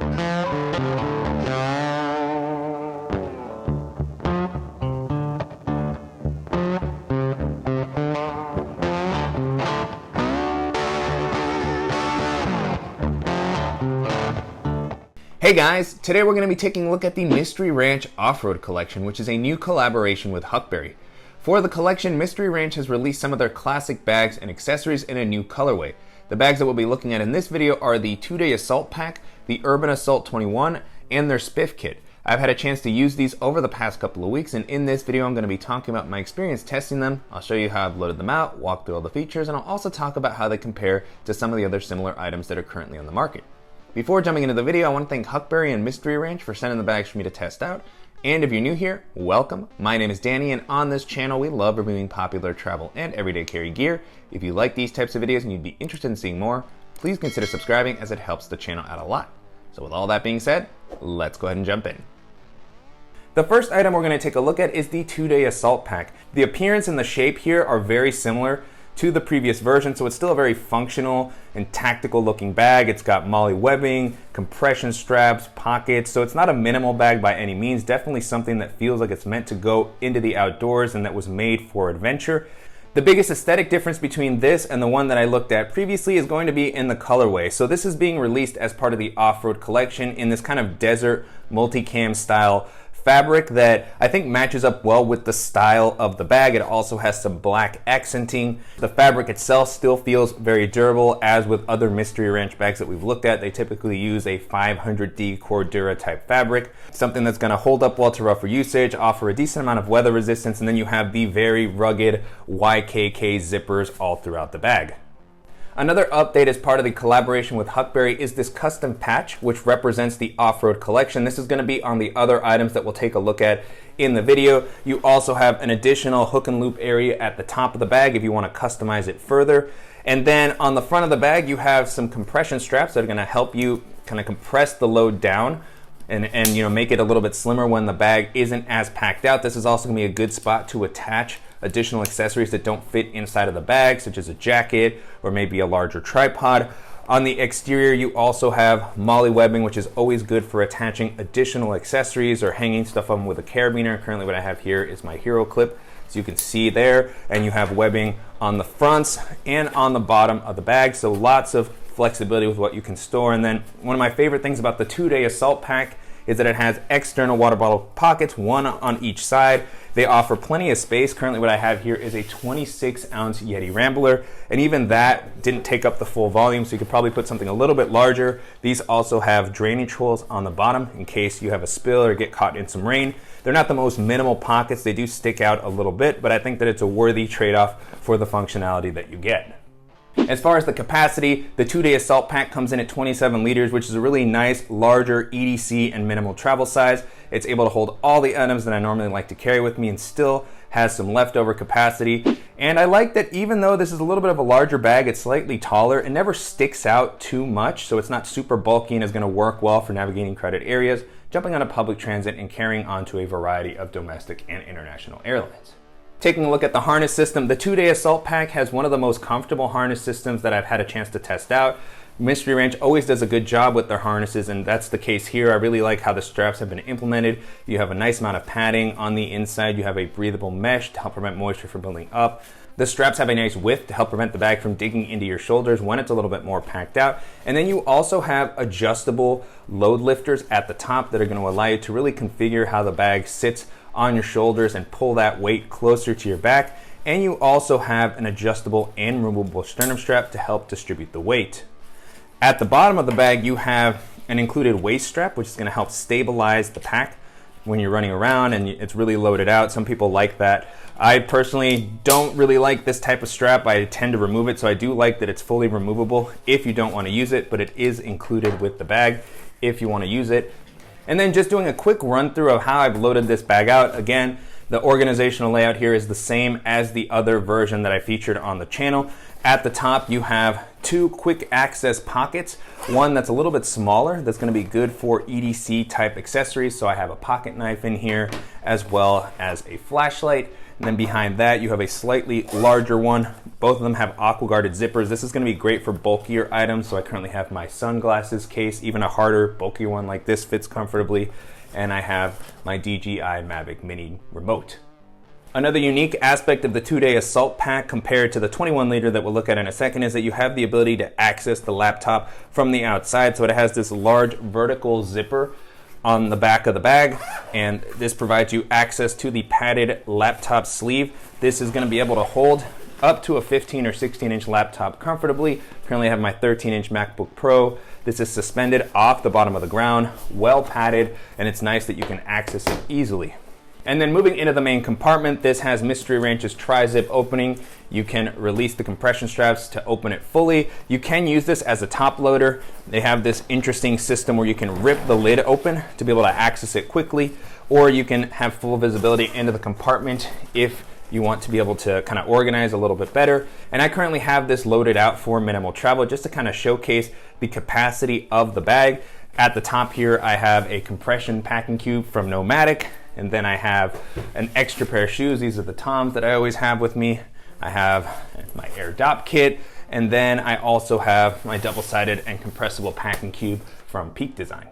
Hey guys, today we're going to be taking a look at the Mystery Ranch Off-Road Collection, which is a new collaboration with Huckberry. For the collection, Mystery Ranch has released some of their classic bags and accessories in a new colorway. The bags that we'll be looking at in this video are the 2-Day Assault Pack, the Urban Assault 21, and their Spiff Kit. I've had a chance to use these over the past couple of weeks, and in this video I'm going to be talking about my experience testing them. I'll show you how I've loaded them out, walk through all the features, and I'll also talk about how they compare to some of the other similar items that are currently on the market. Before jumping into the video, I want to thank Huckberry and Mystery Ranch for sending the bags for me to test out. And if you're new here, welcome. My name is Danny, and on this channel we love reviewing popular travel and everyday carry gear. If you like these types of videos and you'd be interested in seeing more, please consider subscribing as it helps the channel out a lot. So with all that being said, let's go ahead and jump in. The first item we're going to take a look at is the 2-Day Assault Pack. The appearance and the shape here are very similar to the previous version, so it's still a very functional and tactical looking bag. It's got MOLLE webbing, compression straps, pockets, so it's not a minimal bag by any means. Definitely something that feels like it's meant to go into the outdoors and that was made for adventure. The biggest aesthetic difference between this and the one that I looked at previously is going to be in the colorway. So this is being released as part of the off-road collection in this kind of desert multicam style fabric that I think matches up well with the style of the bag. It also has some black accenting. The fabric itself still feels very durable, as with other Mystery Ranch bags that we've looked at. They typically use a 500D Cordura type fabric, something that's going to hold up well to rougher usage, offer a decent amount of weather resistance, and then you have the very rugged YKK zippers all throughout the bag. Another update as part of the collaboration with Huckberry is this custom patch, which represents the off-road collection. This is going to be on the other items that we'll take a look at in the video. You also have an additional hook and loop area at the top of the bag if you want to customize it further. And then on the front of the bag, you have some compression straps that are going to help you kind of compress the load down and you know, make it a little bit slimmer when the bag isn't as packed out. This is also going to be a good spot to attach additional accessories that don't fit inside of the bag, such as a jacket or maybe a larger tripod. On the exterior, you also have MOLLE webbing, which is always good for attaching additional accessories or hanging stuff on with a carabiner. Currently what I have here is my hero clip, so you can see there, and you have webbing on the fronts and on the bottom of the bag, so lots of flexibility with what you can store. And then one of my favorite things about the 2-Day Assault Pack is that it has external water bottle pockets, one on each side. They offer plenty of space. Currently what I have here is a 26-ounce Yeti Rambler, and even that didn't take up the full volume, so you could probably put something a little bit larger. These also have drainage holes on the bottom in case you have a spill or get caught in some rain. They're not the most minimal pockets. They do stick out a little bit, but I think that it's a worthy trade-off for the functionality that you get. As far as the capacity, the 2-Day Assault Pack comes in at 27 liters, which is a really nice, larger EDC and minimal travel size. It's able to hold all the items that I normally like to carry with me and still has some leftover capacity. And I like that even though this is a little bit of a larger bag, it's slightly taller. It never sticks out too much, so it's not super bulky and is going to work well for navigating crowded areas, jumping on a public transit, and carrying onto a variety of domestic and international airlines. Taking a look at the harness system, the 2-Day Assault Pack has one of the most comfortable harness systems that I've had a chance to test out. Mystery Ranch always does a good job with their harnesses, and that's the case here. I really like how the straps have been implemented. You have a nice amount of padding on the inside. You have a breathable mesh to help prevent moisture from building up. The straps have a nice width to help prevent the bag from digging into your shoulders when it's a little bit more packed out. And then you also have adjustable load lifters at the top that are going to allow you to really configure how the bag sits on your shoulders and pull that weight closer to your back. And you also have an adjustable and removable sternum strap to help distribute the weight. At the bottom of the bag, you have an included waist strap, which is going to help stabilize the pack when you're running around and it's really loaded out. Some people like that. I personally don't really like this type of strap. I tend to remove it, so I do like that it's fully removable if you don't want to use it, but it is included with the bag if you want to use it. And then just doing a quick run through of how I've loaded this bag out. Again, the organizational layout here is the same as the other version that I featured on the channel. At the top, you have two quick access pockets. One that's a little bit smaller, that's going to be good for EDC type accessories. So I have a pocket knife in here as well as a flashlight. And then behind that, you have a slightly larger one. Both of them have aqua guarded zippers. This is going to be great for bulkier items. So I currently have my sunglasses case. Even a harder, bulkier one like this fits comfortably. And I have my DJI Mavic Mini remote. Another unique aspect of the 2-day assault pack compared to the 21 liter that we'll look at in a second is that you have the ability to access the laptop from the outside. So it has this large vertical zipper on the back of the bag, and this provides you access to the padded laptop sleeve. This is going to be able to hold up to a 15 or 16 inch laptop comfortably. Currently I have my 13 inch MacBook Pro. This is suspended off the bottom of the ground, well padded, and it's nice that you can access it easily. And then moving into the main compartment, this has Mystery Ranch's tri-zip opening. You can release the compression straps to open it fully. You can use this as a top loader. They have this interesting system where you can rip the lid open to be able to access it quickly, or you can have full visibility into the compartment if you want to be able to kind of organize a little bit better. And I currently have this loaded out for minimal travel just to kind of showcase the capacity of the bag. At the top here, I have a compression packing cube from Nomadic. And then I have an extra pair of shoes. These are the Toms that I always have with me. I have my Air Dop kit. And then I also have my double-sided and compressible packing cube from Peak Design.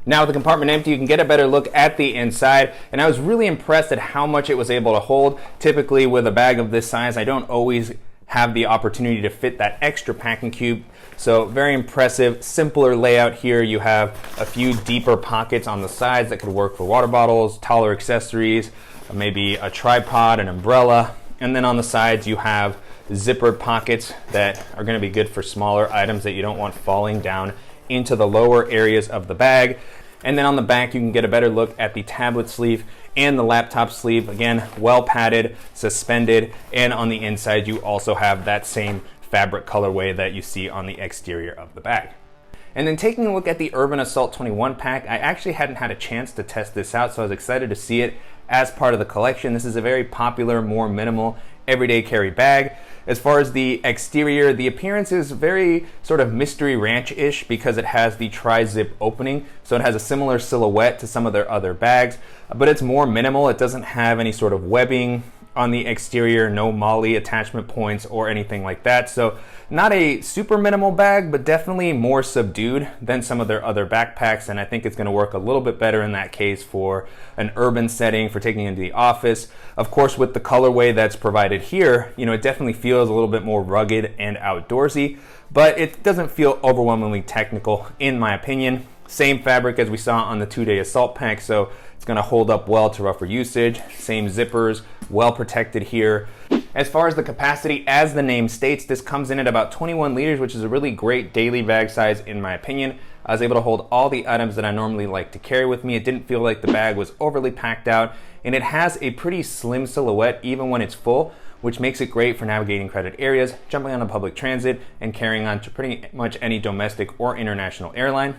Now with the compartment empty, you can get a better look at the inside. And I was really impressed at how much it was able to hold. Typically with a bag of this size, I don't always have the opportunity to fit that extra packing cube. So very impressive, simpler layout here. You have a few deeper pockets on the sides that could work for water bottles, taller accessories, maybe a tripod, an umbrella. And then on the sides you have zippered pockets that are going to be good for smaller items that you don't want falling down into the lower areas of the bag. And then on the back you can get a better look at the tablet sleeve and the laptop sleeve. Again, well padded, suspended, and on the inside you also have that same fabric colorway that you see on the exterior of the bag. And then taking a look at the Urban Assault 21 pack, I actually hadn't had a chance to test this out, so I was excited to see it as part of the collection. This is a very popular, more minimal, everyday carry bag. As far as the exterior, the appearance is very sort of Mystery Ranch-ish because it has the tri-zip opening, so it has a similar silhouette to some of their other bags, but it's more minimal. It doesn't have any sort of webbing on the exterior, no MOLLE attachment points or anything like that. So not a super minimal bag, but definitely more subdued than some of their other backpacks. And I think it's going to work a little bit better in that case for an urban setting, for taking into the office. Of course, with the colorway that's provided here, you know, it definitely feels a little bit more rugged and outdoorsy, but it doesn't feel overwhelmingly technical in my opinion. Same fabric as we saw on the 2-day assault pack, so it's going to hold up well to rougher usage. Same zippers, well protected here. As far as the capacity, as the name states, this comes in at about 21 liters, which is a really great daily bag size in my opinion. I was able to hold all the items that I normally like to carry with me. It didn't feel like the bag was overly packed out, and it has a pretty slim silhouette even when it's full, which makes it great for navigating crowded areas, jumping on a public transit, and carrying on to pretty much any domestic or international airline.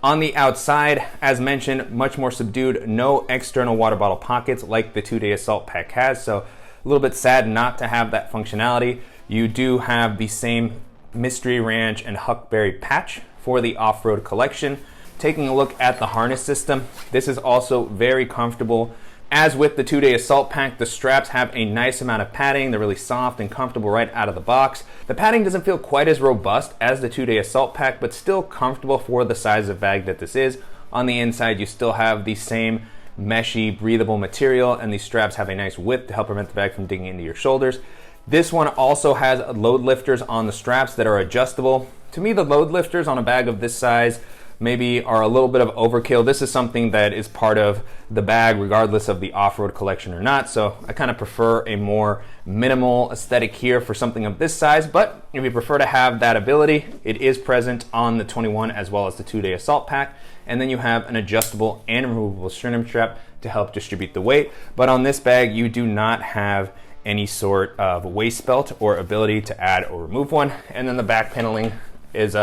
On the outside, as mentioned, much more subdued, no external water bottle pockets like the 2-day assault pack has, so a little bit sad not to have that functionality. You do have the same Mystery Ranch and Huckberry patch for the off-road collection. Taking a look at the harness system, this is also very comfortable. As with the 2-day assault pack, the straps have a nice amount of padding. They're really soft and comfortable right out of the box. The padding doesn't feel quite as robust as the 2-day assault pack, but still comfortable for the size of bag that this is. On the inside, you still have the same meshy, breathable material, and these straps have a nice width to help prevent the bag from digging into your shoulders. This one also has load lifters on the straps that are adjustable. To me, the load lifters on a bag of this size maybe are a little bit of overkill. This is something that is part of the bag regardless of the off-road collection or not, so I kind of prefer a more minimal aesthetic here for something of this size, but if you prefer to have that ability, it is present on the 21 as well as the 2-day assault pack. And then you have an adjustable and removable sternum strap to help distribute the weight, but on this bag you do not have any sort of waist belt or ability to add or remove one. And then the back paneling is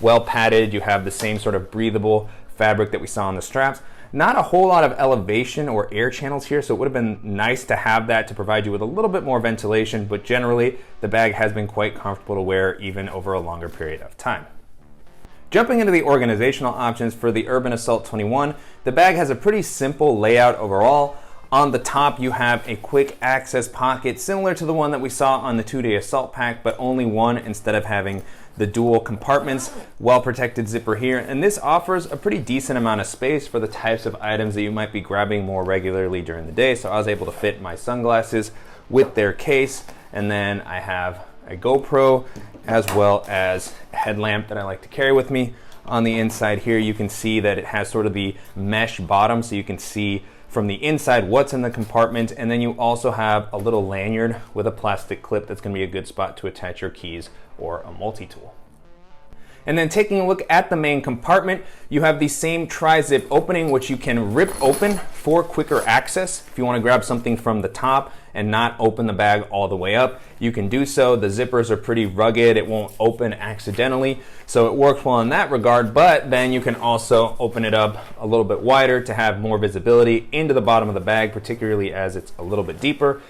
well padded. You have the same sort of breathable fabric that we saw on the straps. Not a whole lot of elevation or air channels here, so it would have been nice to have that to provide you with a little bit more ventilation, but generally the bag has been quite comfortable to wear even over a longer period of time. Jumping into the organizational options for the Urban Assault 21, the bag has a pretty simple layout overall. On the top, you have a quick access pocket similar to the one that we saw on the 2-day assault pack, but only one instead of having the dual compartments. Well protected zipper here, and this offers a pretty decent amount of space for the types of items that you might be grabbing more regularly during the day. So I was able to fit my sunglasses with their case, and then I have a GoPro as well as a headlamp that I like to carry with me. On the inside here, you can see that it has sort of the mesh bottom, so you can see from the inside what's in the compartment, and then you also have a little lanyard with a plastic clip that's going to be a good spot to attach your keys or a multi-tool. And then taking a look at the main compartment, you have the same tri-zip opening, which you can rip open for quicker access. If you want to grab something from the top and not open the bag all the way up, you can do so. The zippers are pretty rugged. It won't open accidentally, so it works well in that regard, but then you can also open it up a little bit wider to have more visibility into the bottom of the bag, particularly as it's a little bit deeper.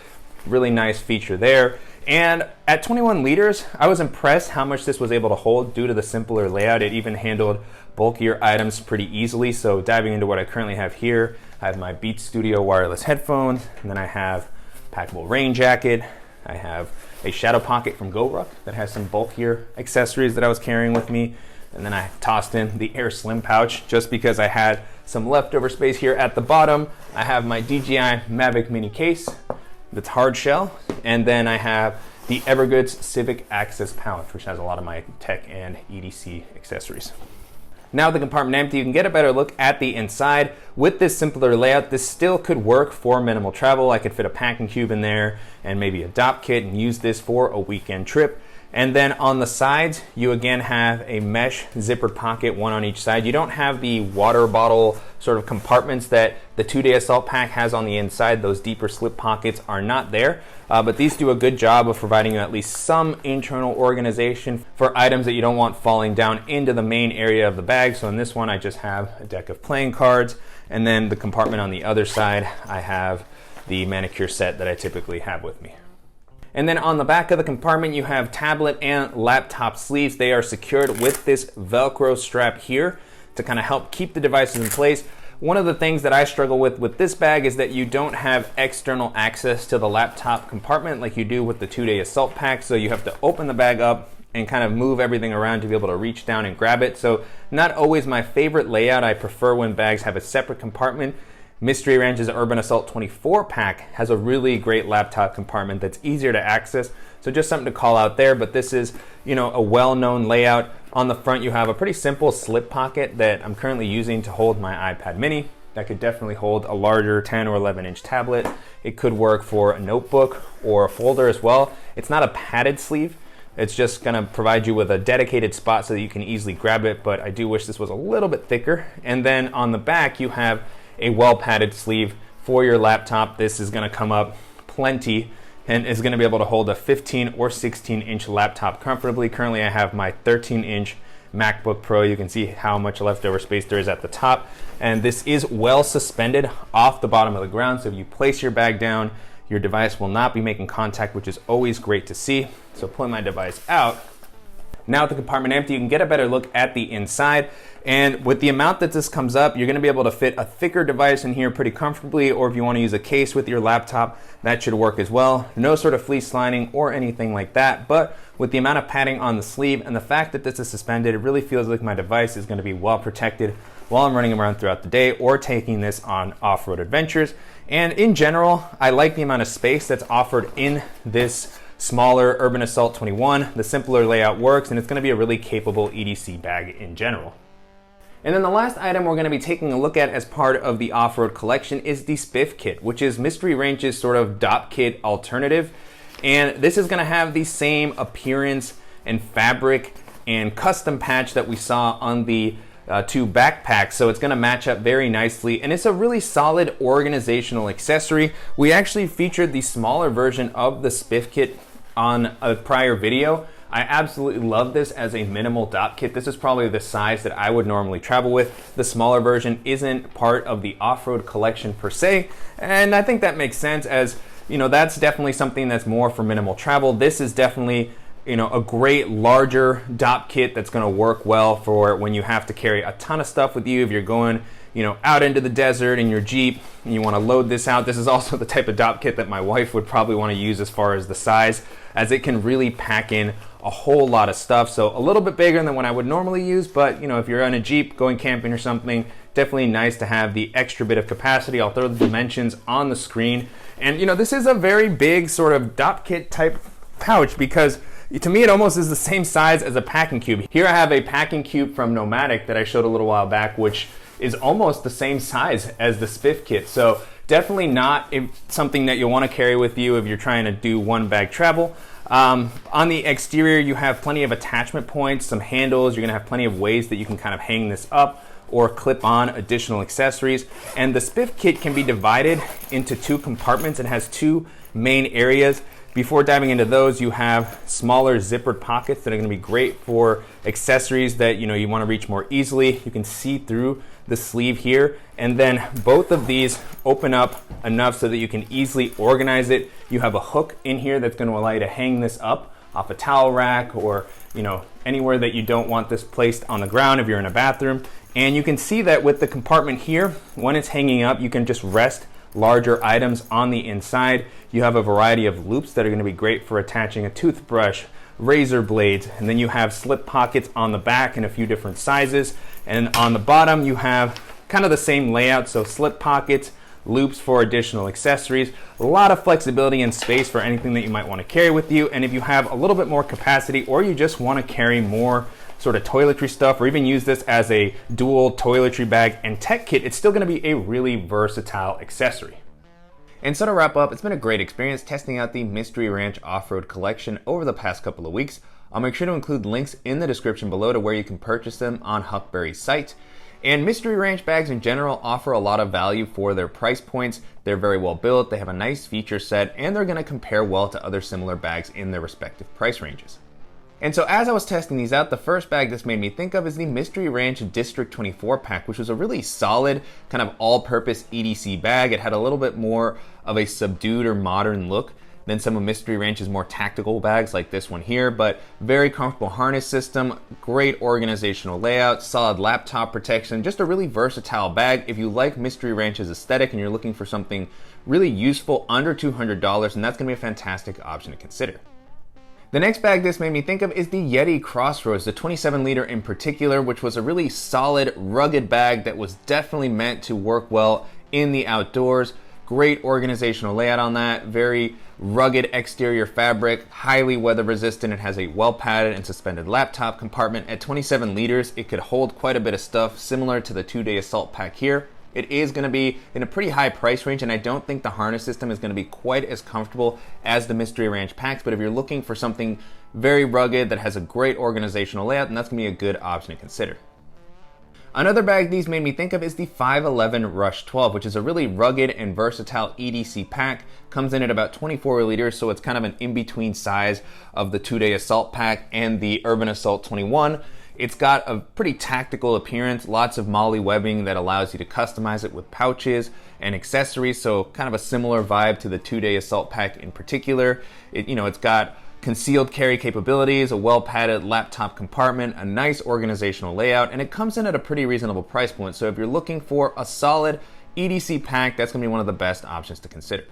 Really nice feature there. And at 21 liters, I was impressed how much this was able to hold due to the simpler layout. It even handled bulkier items pretty easily. So diving into what I currently have here, I have my Beats Studio wireless headphones, and then I have a packable rain jacket. I have a shadow pocket from GoRuck that has some bulkier accessories that I was carrying with me. And then I tossed in the Air Slim pouch just because I had some leftover space here at the bottom. I have my DJI Mavic Mini case that's hard shell, and then I have the Evergoods Civic Access pouch, which has a lot of my tech and EDC accessories. Now with the compartment empty, you can get a better look at the inside. With this simpler layout, this still could work for minimal travel. I could fit a packing cube in there and maybe a dop kit and use this for a weekend trip. And then on the sides, you again have a mesh zippered pocket, one on each side. You don't have the water bottle sort of compartments that the 2-day assault pack has on the inside. Those deeper slip pockets are not there, but these do a good job of providing you at least some internal organization for items that you don't want falling down into the main area of the bag. So in this one, I just have a deck of playing cards, and then the compartment on the other side, I have the manicure set that I typically have with me. And then on the back of the compartment, you have tablet and laptop sleeves. They are secured with this Velcro strap here to kind of help keep the devices in place. One of the things that I struggle with this bag is that you don't have external access to the laptop compartment like you do with the 2-day assault pack. So you have to open the bag up and kind of move everything around to be able to reach down and grab it. So not always my favorite layout. I prefer when bags have a separate compartment. Mystery Ranch's Urban Assault 24 pack has a really great laptop compartment that's easier to access. So just something to call out there, but this is, a well-known layout. On the front, you have a pretty simple slip pocket that I'm currently using to hold my iPad mini. That could definitely hold a larger 10 or 11 inch tablet. It could work for a notebook or a folder as well. It's not a padded sleeve. It's just gonna provide you with a dedicated spot so that you can easily grab it, but I do wish this was a little bit thicker. And then on the back, you have a well-padded sleeve for your laptop. This is going to come up plenty and is going to be able to hold a 15 or 16 inch laptop comfortably. Currently I have my 13 inch MacBook Pro. You can see how much leftover space there is at the top, and this is well suspended off the bottom of the ground, so if you place your bag down, your device will not be making contact, which is always great to see. So pulling my device out, now with the compartment empty, you can get a better look at the inside. And with the amount that this comes up, you're gonna be able to fit a thicker device in here pretty comfortably, or if you wanna use a case with your laptop, that should work as well. No sort of fleece lining or anything like that, but with the amount of padding on the sleeve and the fact that this is suspended, it really feels like my device is gonna be well protected while I'm running around throughout the day or taking this on off-road adventures. And in general, I like the amount of space that's offered in this smaller Urban Assault 21. The simpler layout works, and it's going to be a really capable EDC bag in general. And then the last item we're going to be taking a look at as part of the off-road collection is the Spiff Kit, which is Mystery Ranch's sort of dop kit alternative. And this is going to have the same appearance and fabric and custom patch that we saw on the two backpacks, so it's going to match up very nicely, and it's a really solid organizational accessory. We actually featured the smaller version of the Spiff Kit on a prior video. I absolutely love this as a minimal dop kit. This is probably the size that I would normally travel with. The smaller version isn't part of the off-road collection per se, and I think that makes sense, as that's definitely something that's more for minimal travel. This is definitely a great larger DOP kit that's going to work well for when you have to carry a ton of stuff with you. If you're going out into the desert in your Jeep and you want to load this out. This is also the type of DOP kit that my wife would probably want to use as far as the size, as it can really pack in a whole lot of stuff. So a little bit bigger than what I would normally use, but if you're on a Jeep going camping or something, definitely nice to have the extra bit of capacity. I'll throw the dimensions on the screen. And this is a very big sort of DOP kit type pouch, because to me it almost is the same size as a packing cube. Here I have a packing cube from Nomadic that I showed a little while back, which is almost the same size as the Spiff Kit. So definitely not something that you'll want to carry with you if you're trying to do one bag travel. On the exterior, you have plenty of attachment points, some handles. You're going to have plenty of ways that you can kind of hang this up or clip on additional accessories. And the Spiff Kit can be divided into 2 compartments. It has 2 main areas. Before diving into those, you have smaller zippered pockets that are going to be great for accessories that you want to reach more easily. You can see through the sleeve here, and then both of these open up enough so that you can easily organize it. You have a hook in here that's going to allow you to hang this up off a towel rack, or anywhere that you don't want this placed on the ground if you're in a bathroom. And you can see that with the compartment here, when it's hanging up, you can just rest larger items on the inside. You have a variety of loops that are going to be great for attaching a toothbrush, razor blades, and then you have slip pockets on the back in a few different sizes. And on the bottom you have kind of the same layout, so slip pockets, loops for additional accessories, a lot of flexibility and space for anything that you might want to carry with you. And if you have a little bit more capacity, or you just want to carry more sort of toiletry stuff, or even use this as a dual toiletry bag and tech kit, it's still going to be a really versatile accessory. And so to wrap up, it's been a great experience testing out the Mystery Ranch Off-Road Collection over the past couple of weeks. I'll make sure to include links in the description below to where you can purchase them on Huckberry's site. And Mystery Ranch bags in general offer a lot of value for their price points. They're very well built, they have a nice feature set, and they're going to compare well to other similar bags in their respective price ranges. And so as I was testing these out, the first bag this made me think of is the Mystery Ranch District 24 pack, which was a really solid kind of all-purpose EDC bag. It had a little bit more of a subdued or modern look than some of Mystery Ranch's more tactical bags like this one here, but very comfortable harness system, great organizational layout, solid laptop protection, just a really versatile bag. If you like Mystery Ranch's aesthetic and you're looking for something really useful under $200, and that's gonna be a fantastic option to consider. The next bag this made me think of is the Yeti Crossroads, the 27 liter in particular, which was a really solid, rugged bag that was definitely meant to work well in the outdoors. Great organizational layout on that, very rugged exterior fabric, highly weather resistant. It has a well padded and suspended laptop compartment. At 27 liters, it could hold quite a bit of stuff, similar to the 2-day assault pack here. It is going to be in a pretty high price range, and I don't think the harness system is going to be quite as comfortable as the Mystery Ranch packs, but if you're looking for something very rugged that has a great organizational layout, then that's going to be a good option to consider. Another bag these made me think of is the 511 Rush 12, which is a really rugged and versatile EDC pack. Comes in at about 24 liters, so it's kind of an in-between size of the 2-day assault pack and the Urban Assault 21. It's got a pretty tactical appearance, lots of MOLLE webbing that allows you to customize it with pouches and accessories, so kind of a similar vibe to the 2-day assault pack in particular. It's got concealed carry capabilities, a well-padded laptop compartment, a nice organizational layout, and it comes in at a pretty reasonable price point. So if you're looking for a solid EDC pack, that's going to be one of the best options to consider.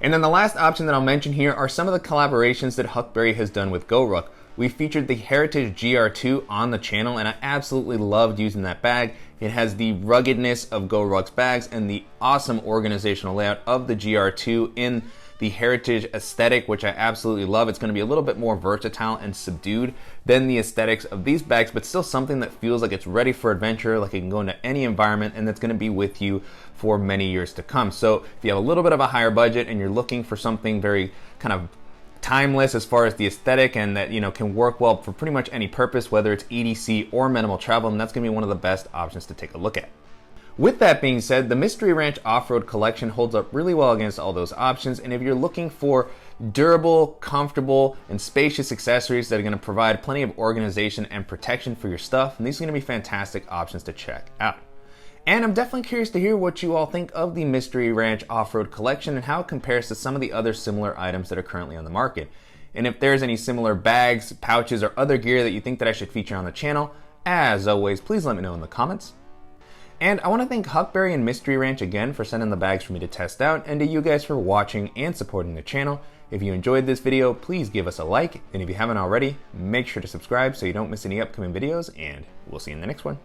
And then the last option that I'll mention here are some of the collaborations that Huckberry has done with GoRuck. We featured the Heritage GR2 on the channel, and I absolutely loved using that bag. It has the ruggedness of GoRuck's bags and the awesome organizational layout of the GR2 in the Heritage aesthetic, which I absolutely love. It's going to be a little bit more versatile and subdued than the aesthetics of these bags, but still something that feels like it's ready for adventure, like it can go into any environment, and that's going to be with you for many years to come. So if you have a little bit of a higher budget and you're looking for something very kind of timeless as far as the aesthetic, and that can work well for pretty much any purpose, whether it's EDC or minimal travel, and that's going to be one of the best options to take a look at. With that being said, the Mystery Ranch Off-Road Collection holds up really well against all those options, and if you're looking for durable, comfortable, and spacious accessories that are going to provide plenty of organization and protection for your stuff, and these are going to be fantastic options to check out. And I'm definitely curious to hear what you all think of the Mystery Ranch Off-Road Collection and how it compares to some of the other similar items that are currently on the market. And if there's any similar bags, pouches, or other gear that you think that I should feature on the channel, as always, please let me know in the comments. And I want to thank Huckberry and Mystery Ranch again for sending the bags for me to test out, and to you guys for watching and supporting the channel. If you enjoyed this video, please give us a like, and if you haven't already, make sure to subscribe so you don't miss any upcoming videos, and we'll see you in the next one.